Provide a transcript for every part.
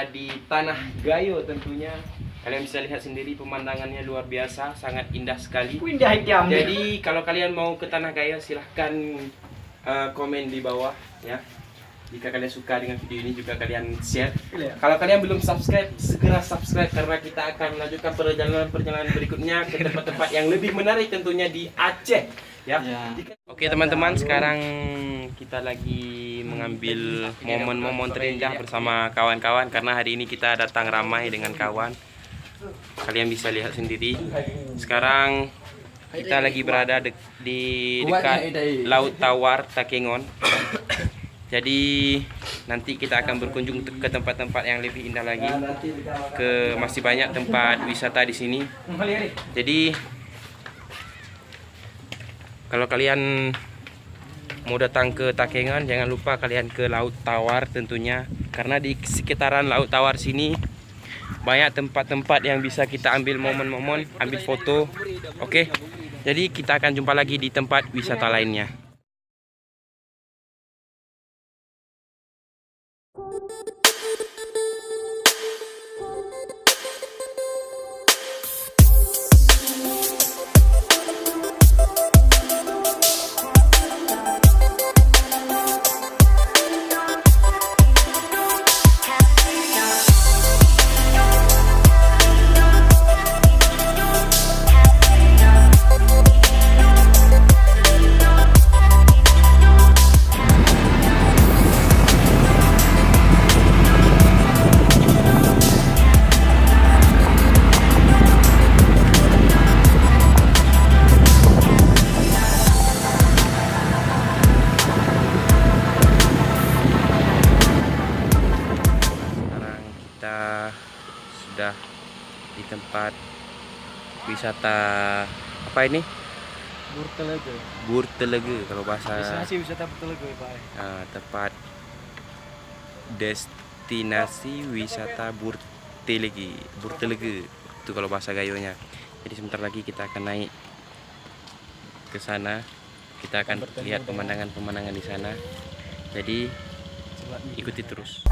berada di Tanah Gayo tentunya. Kalian bisa lihat sendiri pemandangannya luar biasa, sangat indah sekali. Jadi kalau kalian mau ke Tanah Gayo silahkan komen di bawah ya. Jika kalian suka dengan video ini juga kalian share. Kalau kalian belum subscribe, segera subscribe karena kita akan melanjutkan perjalanan berikutnya ke tempat-tempat yang lebih menarik tentunya di Aceh ya. Oke teman-teman, sekarang kita lagi mengambil momen-momen terindah bersama kawan-kawan karena hari ini kita datang ramai dengan kawan. Kalian bisa lihat sendiri. Sekarang kita lagi berada di dekat Laut Tawar Takengon. Jadi nanti kita akan berkunjung ke tempat-tempat yang lebih indah lagi. Masih banyak tempat wisata di sini. Jadi kalau kalian mau datang ke Takengon, jangan lupa kalian ke Laut Tawar tentunya. Karena di sekitaran Laut Tawar sini banyak tempat-tempat yang bisa kita ambil momen-momen, ambil foto. Oke. Jadi kita akan jumpa lagi di tempat wisata lainnya. Kita sudah di tempat wisata apa ini? Burtelege kalau bahasa. Destinasi wisata Burtelege ya Pak. Tempat destinasi wisata Burtelege itu kalau bahasa Gayonya. Jadi sebentar lagi kita akan naik ke sana. Kita akan lihat pemandangan-pemandangan di sana. Jadi ikuti terus.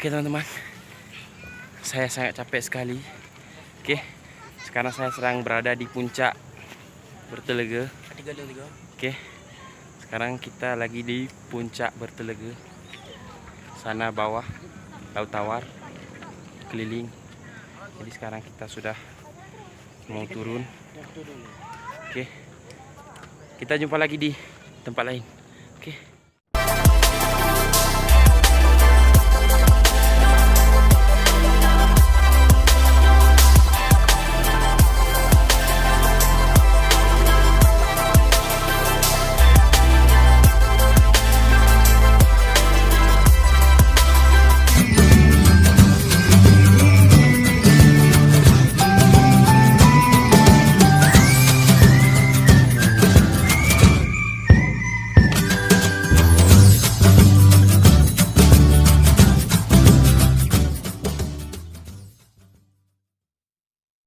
Oke teman-teman, saya sangat capek sekali. Oke, sekarang saya sedang berada di puncak Burtelege. Oke, sekarang kita lagi di puncak Burtelege. Sana bawah Laut Tawar, keliling. Jadi sekarang kita sudah mau turun. Oke, kita jumpa lagi di tempat lain. Oke.